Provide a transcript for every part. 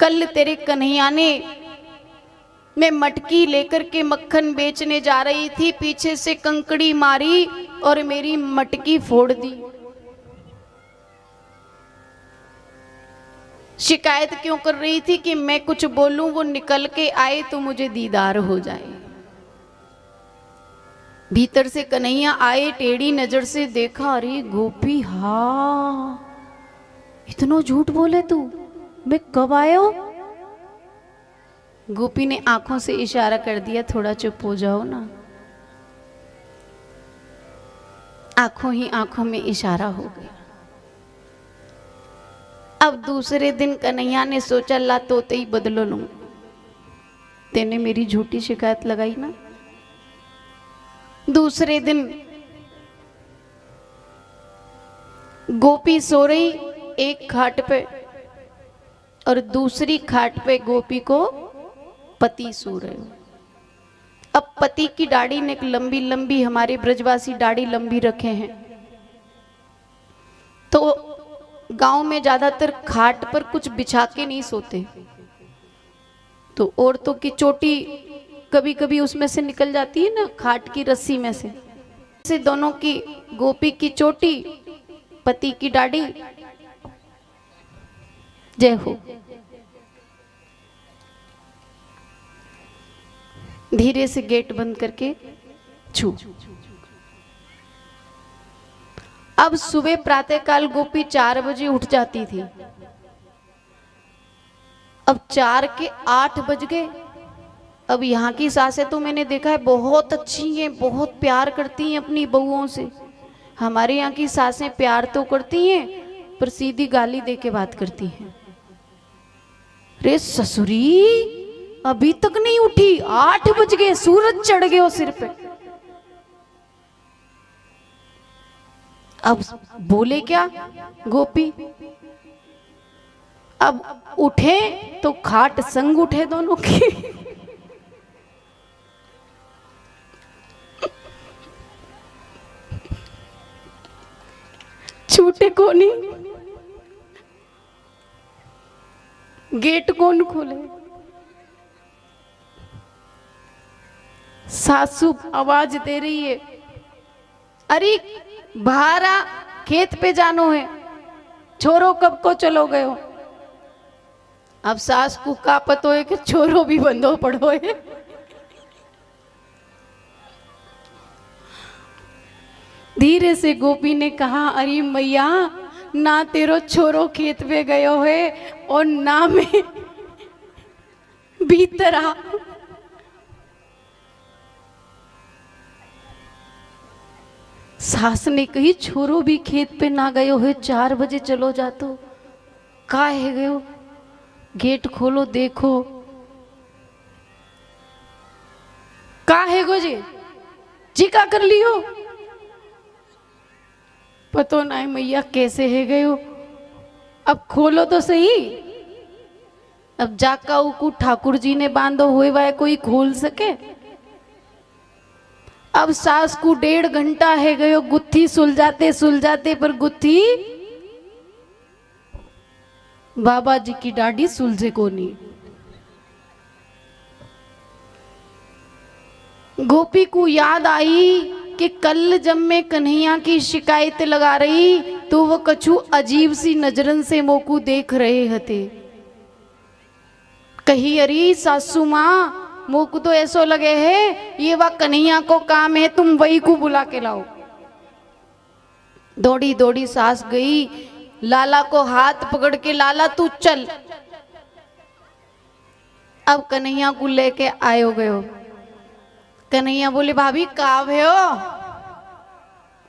कल तेरे कन्हैया ने, मैं मटकी लेकर के मक्खन बेचने जा रही थी, पीछे से कंकड़ी मारी और मेरी मटकी फोड़ दी। शिकायत क्यों कर रही थी कि मैं कुछ बोलूं वो निकल के आए तो मुझे दीदार हो जाए। भीतर से कन्हैया आए, टेढ़ी नजर से देखा, अरे गोपी, हाँ इतना झूठ बोले तू, मैं कब आयो? गोपी ने आंखों से इशारा कर दिया, थोड़ा चुप हो जाओ ना। आंखों ही आंखों में इशारा हो गया। अब दूसरे दिन कन्हैया ने सोचा, ला तोते ही बदलो लूं, तेने मेरी झूठी शिकायत लगाई ना। दूसरे दिन गोपी सो रही एक खाट पे और दूसरी खाट पे गोपी को पति सो रहे हो। अब पति की दाढ़ी ने लंबी लंबी, हमारे ब्रजवासी दाढ़ी लंबी रखे हैं, तो गांव में ज्यादातर खाट पर कुछ बिछा के नहीं सोते, तो औरतों की चोटी कभी कभी उसमें से निकल जाती है ना, खाट की रस्सी में से दोनों की, गोपी की चोटी, पति की दाढ़ी। जय हो। धीरे से गेट बंद करके छू। अब सुबह प्रातःकाल गोपी 4 बजे उठ जाती थी, अब 4 के 8 बज गए। अब यहाँ की सासें तो मैंने देखा है बहुत अच्छी हैं, बहुत प्यार करती हैं अपनी बहुओं से। हमारे यहाँ की सासें प्यार तो करती हैं पर सीधी गाली दे के बात करती हैं। रे ससुरी, अभी तक नहीं उठी, 8 बज गए, सूरज चढ़ गए सिर पे। अब बोले क्या गोपी, अब उठे तो खाट संग उठे दोनों की। छूटे कोनी, गेट कौन खोले? सासू आवाज दे रही है, अरे बाहर आ, खेत पे जानो है, छोरो कब को चलो गए हो। अब सास को का पतो है कि छोरो भी बंदो पड़ो है। धीरे से गोपी ने कहा, अरे मैया, ना तेरो छोरो खेत पे गयो है और ना मैं, भीतर आ। सास ने कही, छोरो भी खेत पे ना गयो है, 4 बजे चलो जातो, का है गयो, गेट खोलो देखो, का है गो जी का कर लियो, पतो ना है मैया कैसे है गयो, अब खोलो तो सही। अब जाका उकू ठाकुर जी ने बांधो हुए वाय कोई खोल सके। अब सास को 1.5 घंटा है गयो गुत्थी सुलझाते पर गुत्थी बाबा जी की डाडी सुलझे को नहीं। गोपी को याद आई कि कल जब मैं कन्हैया की शिकायत लगा रही तो वो कछु अजीब सी नजरन से मोकू देख रहे हते। कही, अरे सासू माँ, मोकू तो ऐसो लगे है ये वा कन्हैया को काम है, तुम वही को बुला के लाओ। दौड़ी दौड़ी सास गई, लाला को हाथ पकड़ के, लाला तू चल। अब कन्हैया को लेके आयो गयो। कन्हैया बोले, भाभी का भयो,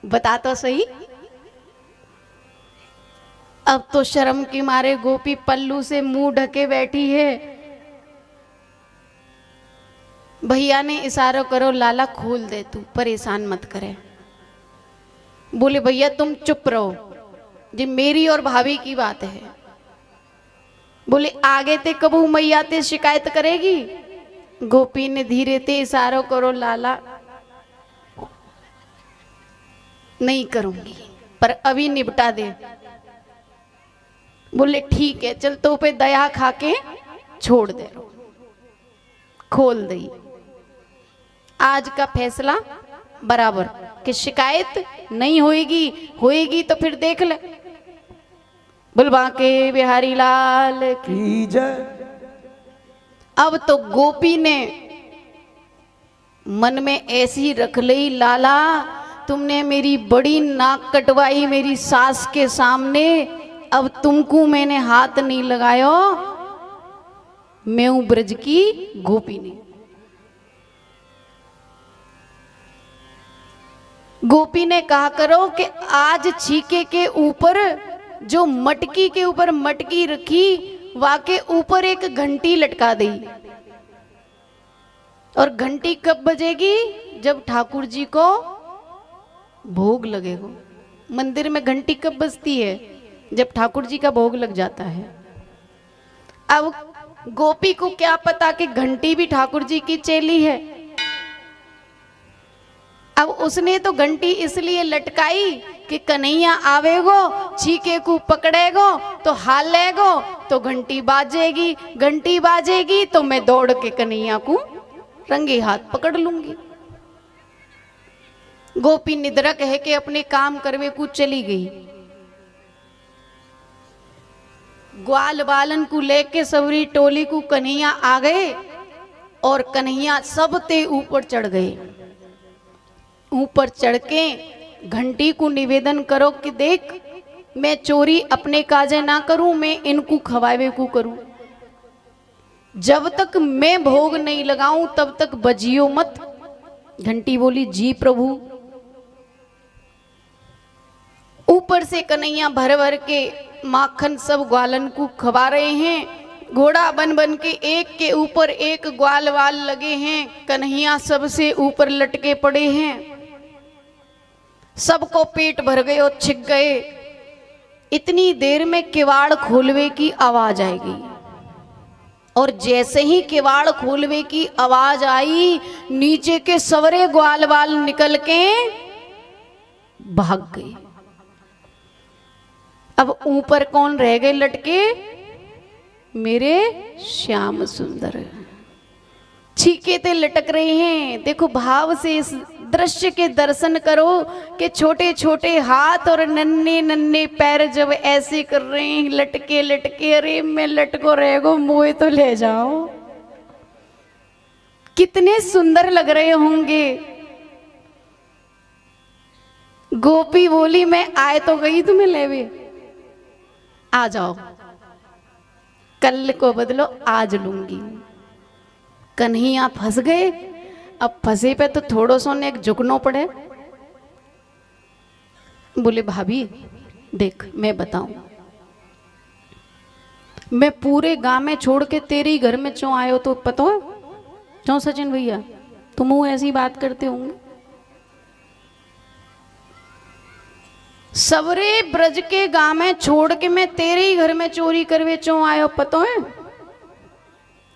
बता तो सही। अब तो शर्म के मारे गोपी पल्लू से मुंह ढके बैठी है। भैया ने इशारा करो, लाला खोल दे, तू परेशान मत करे। बोले, भैया तुम चुप रहो, जी मेरी और भाभी की बात है। बोले, आगे ते कबू मैया ते शिकायत करेगी। गोपी ने धीरे ते इशारा करो, लाला नहीं करूंगी पर अभी निपटा दे। बोले ठीक है, चल तो पे दया खा के छोड़ दे, खोल दई। आज का फैसला बराबर कि शिकायत नहीं होएगी, होएगी तो फिर देख ले। बुलबा के बिहारी लाल की जय। अब तो गोपी ने मन में ऐसी रख ली, लाला तुमने मेरी बड़ी नाक कटवाई मेरी सास के सामने, अब तुमको मैंने हाथ नहीं लगायो, मैं हूं ब्रज की गोपी ने। गोपी ने कहा करो कि आज छीके के ऊपर जो मटकी के ऊपर मटकी रखी, वाके ऊपर एक घंटी लटका दी। और घंटी कब बजेगी? जब ठाकुर जी को भोग लगेगा। मंदिर में घंटी कब बजती है? जब ठाकुर जी का भोग लग जाता है। अब गोपी को क्या पता कि घंटी भी ठाकुर जी की चेली है। अब उसने तो घंटी इसलिए लटकाई कि कन्हैया आवेगो, चीके को पकड़ेगो तो हालेगो तो घंटी बाजेगी, घंटी बाजेगी तो मैं दौड़ के कन्हैया को रंगे हाथ पकड़ लूंगी। गोपी निद्रक है कि अपने काम करवे को चली गई। ग्वाल बालन को लेके सवरी टोली को कन्हैया आ गए और कन्हैया सब ते ऊपर चढ़ गए। ऊपर चढ़ के घंटी को निवेदन करो कि देख मैं चोरी अपने काजे ना करूं, मैं इनको खवावे को करूं। जब तक मैं भोग नहीं लगाऊं तब तक बजियो मत। घंटी बोली जी प्रभु। ऊपर से कन्हैया भर भर के माखन सब ग्वालन को खवा रहे हैं। घोड़ा बन बन के एक के ऊपर एक ग्वाल वाल लगे हैं। कन्हैया सबसे ऊपर लटके पड़े हैं। सबको पेट भर गए और छिक गए। इतनी देर में किवाड़ खोलवे की आवाज आएगी और जैसे ही किवाड़ खोलवे की आवाज आई, नीचे के सवरे ग्वाल वाल निकल के भाग गए। अब ऊपर कौन रह गए लटके? मेरे श्याम सुंदर छीके ते लटक रहे हैं। देखो भाव से इस दृश्य के दर्शन करो कि छोटे छोटे हाथ और नन्हे नन्हे पैर जब ऐसे कर रहे हैं लटके लटके। अरे मैं लटको रहेगो, मुझे तो ले जाओ। कितने सुंदर लग रहे होंगे। गोपी बोली मैं आए तो गई तुम्हें लेवे, आ जाओ, कल को बदलो आज लूंगी। कन्हैया फंस गए। अब फंसे पे तो थोड़ो सो ने एक झुकनो पड़े। बोले भाभी देख मैं बताऊं, मैं पूरे गांव में छोड़ के तेरे ही घर में क्यों आयो तो पता है क्यों सचिन भैया? तुम ऐसी बात करते होंगे। सवरे ब्रज के गांव में छोड़ के मैं तेरे ही घर में चोरी करवे क्यों आयो पता है?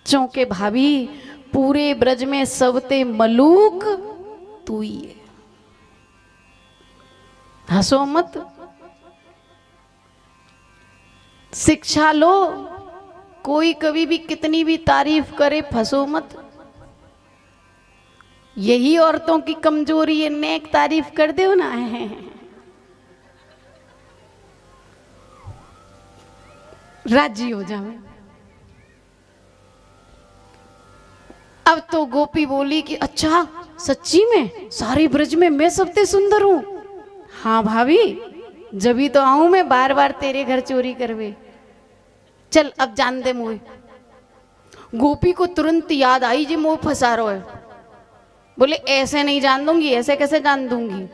क्योंकि भाभी पूरे ब्रज में सबते मलूक तू ही है। हंसो मत, शिक्षा लो। कोई कभी भी कितनी भी तारीफ करे फंसो मत। यही औरतों की कमजोरी है, नेक तारीफ कर दो ना है। राजी हो जाओ। अब तो गोपी बोली कि अच्छा सच्ची में सारे ब्रज में मैं सबसे सुंदर हूं? हाँ भाभी, जब तो आऊं मैं बार बार तेरे घर चोरी करवे। चल अब जान दे मुझे। गोपी को तुरंत याद आई जी मुंह फंसा रहा है। बोले ऐसे नहीं जान दूंगी, ऐसे कैसे जान दूंगी?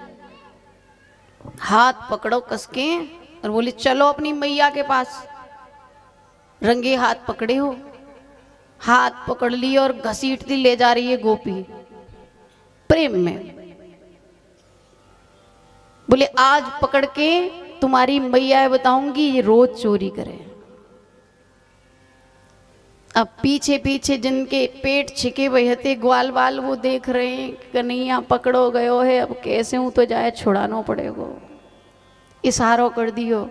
हाथ पकड़ो कसके और बोले चलो अपनी मैया के पास। रंगे हाथ पकड़े हो, हाथ पकड़ ली और घसीटती ले जा रही है गोपी प्रेम में। बोले आज पकड़ के तुम्हारी मैया बताऊंगी ये रोज चोरी करे। अब पीछे पीछे जिनके पेट छिके बहते ग्वाल वाल वो देख रहे हैं कन्हैया पकड़ो गयो है, अब कैसे हूं तो जाए छुड़ाना पड़ेगा। इशारों कर दियो।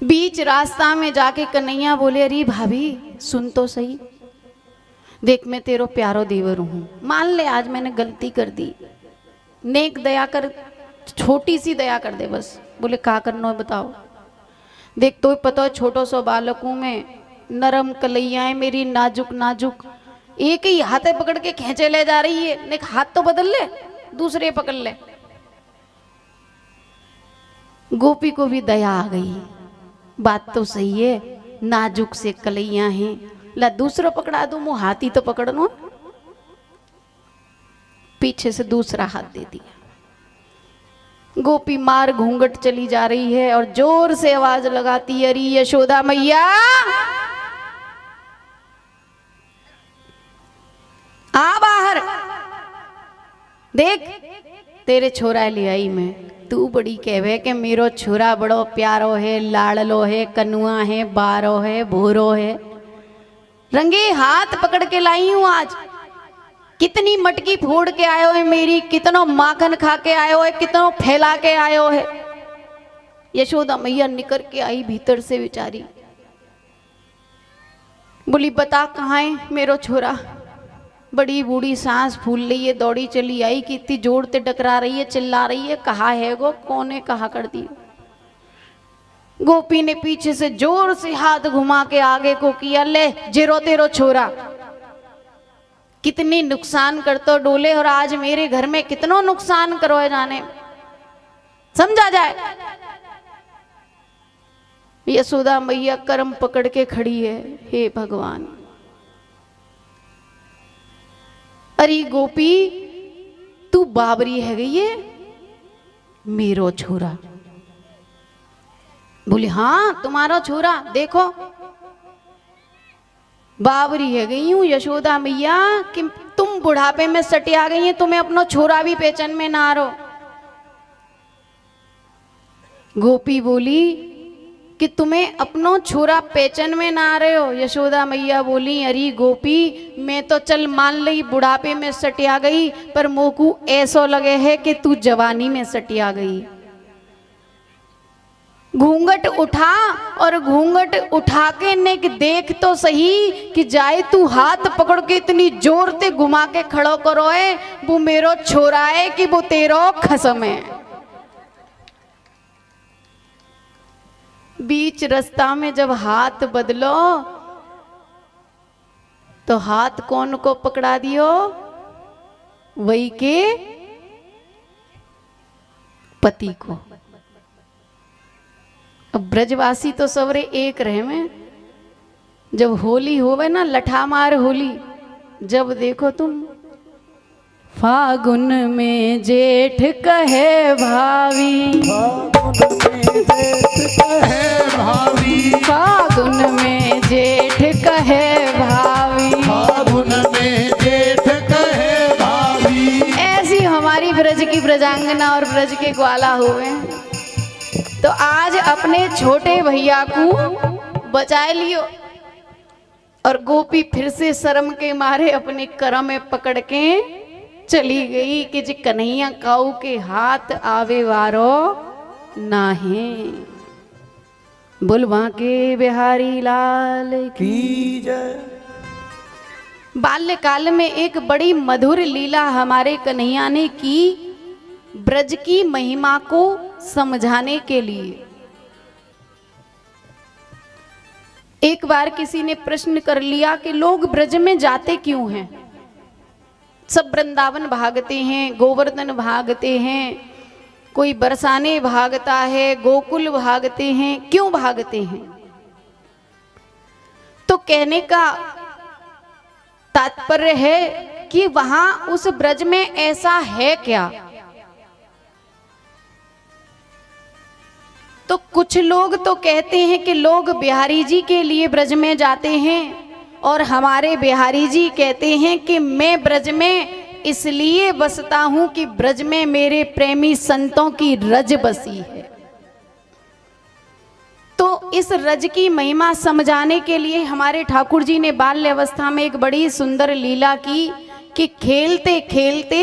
बीच रास्ता में जाके कन्हैया बोले, अरे भाभी सुन तो सही, देख मैं तेरो प्यारो देवर हूं, मान ले आज मैंने गलती कर दी, नेक दया कर, छोटी सी दया कर दे बस। बोले का करना है बताओ। देख तो पता है छोटो सो बालकों में नरम कलैयाएं मेरी नाजुक नाजुक, एक ही हाथे पकड़ के खींचे ले जा रही है, नेक हाथ तो बदल ले, दूसरे पकड़ ले। गोपी को भी दया आ गई, बात तो सही है, नाजुक से कलैया हैं, ला दूसरा पकड़ा दूं, मुंह हाथी तो पकड़ लो। पीछे से दूसरा हाथ दे दिया। गोपी मार घूंघट चली जा रही है और जोर से आवाज लगाती है, अरे यशोदा मैया आ बाहर, देख तेरे छोरा ले आई मैं। तू बड़ी कहवे कि मेरो छोरा बड़ो प्यारो है, लाड़लो है, कनुआ है, बारो है, भूरो है, रंगे हाथ पकड़ के लाई हूं आज। कितनी मटकी फोड़ के आयो है मेरी, कितनो माखन खा के आयो है, कितनो फैला के आयो है। यशोदा मैया निकल के आई भीतर से बेचारी, बोली बता कहाँ है मेरो छोरा। बड़ी बूढ़ी सांस फूल रही है, दौड़ी चली आई कि इतनी जोर से डकरा रही है, चिल्ला रही है, कहा है गो, कौन है, कहा कर दी। गोपी ने पीछे से जोर से हाथ घुमा के आगे को किया, ले जेरो तेरो छोरा, कितनी नुकसान करतो डोले और आज मेरे घर में कितनो नुकसान करो है जाने, समझा जाए। यशोदा मैया कर्म पकड़ के खड़ी है, हे भगवान। अरे गोपी तू बाबरी है गई है मेरो छोरा। बोली हाँ तुम्हारा छोरा, देखो बाबरी है गई हूं यशोदा मैया कि तुम बुढ़ापे में सटिया गई हैं, तुम्हें अपना छोरा भी पहचान में ना रो। गोपी बोली कि तुम्हें अपनो छोरा पहचान में ना रहे हो। यशोदा मैया बोली अरे गोपी मैं तो चल मान ली बुढ़ापे में सटिया गई, पर मोकू ऐसो लगे है कि तू जवानी में सटिया गई। घूंघट उठा और घूंघट उठा के ने देख तो सही कि जाए तू हाथ पकड़ के इतनी जोर से घुमा के खड़ो करो है, वो मेरो छोरा है कि वो तेरो खसम है। बीच रास्ता में जब हाथ बदलो तो हाथ कौन को पकड़ा दियो, वही के पति को। अब ब्रजवासी तो सवरे एक रहे में, जब होली होवे ना लठामार होली, जब देखो तुम फागुन में जेठ कहे भावी, फागुन में जेठ कहे भावी, फागुन में जेठ कहे भावी। ऐसी हमारी ब्रज की ब्रजांगना और ब्रज के ग्वाला हुए। तो आज अपने छोटे भैया को बचाए लियो। और गोपी फिर से शर्म के मारे अपने करम में पकड़ के चली गई कि जी कन्हैया काऊ के हाथ आवे वारो नाहे। बुलवा के बिहारी लाल की जय। बाल्यकाल में एक बड़ी मधुर लीला हमारे कन्हैया ने की, ब्रज की महिमा को समझाने के लिए। एक बार किसी ने प्रश्न कर लिया कि लोग ब्रज में जाते क्यों हैं? सब वृंदावन भागते हैं, गोवर्धन भागते हैं, कोई बरसाने भागता है, गोकुल भागते हैं, क्यों भागते हैं? तो कहने का तात्पर्य है कि वहां उस ब्रज में ऐसा है क्या? तो कुछ लोग तो कहते हैं कि लोग बिहारी जी के लिए ब्रज में जाते हैं, और हमारे बिहारी जी कहते हैं कि मैं ब्रज में इसलिए बसता हूं कि ब्रज में मेरे प्रेमी संतों की रज बसी है। तो इस रज की महिमा समझाने के लिए हमारे ठाकुर जी ने बाल्य अवस्था में एक बड़ी सुंदर लीला की कि खेलते खेलते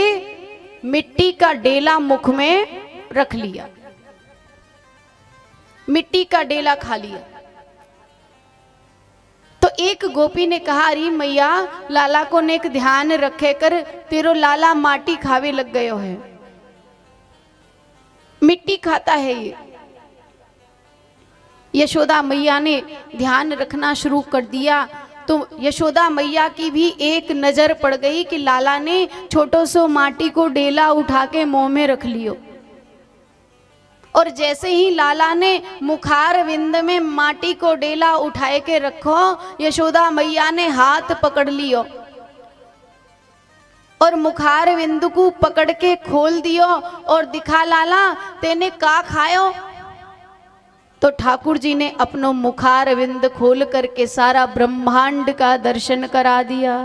मिट्टी का डेला मुख में रख लिया मिट्टी का डेला खा लिया। तो एक गोपी ने कहा, अरे मैया, लाला को नेक ध्यान रखे कर, तेरो लाला माटी खावे लग गयो है, मिट्टी खाता है ये। यशोदा मैया ने ध्यान रखना शुरू कर दिया। तो यशोदा मैया की भी एक नजर पड़ गई कि लाला ने छोटो सो माटी को डेला उठा के मुंह में रख लियो। और जैसे ही लाला ने मुखार विंद में माटी को डेला उठाए के रखो, यशोदा मैया ने हाथ पकड़ लियो और मुखार विंद को पकड़ के खोल दियो और दिखा, लाला तेने का खायो। तो ठाकुर जी ने अपनो मुखार विंद खोल करके सारा ब्रह्मांड का दर्शन करा दिया।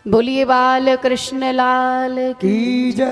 बोलिए बाल कृष्ण लाल की की जय।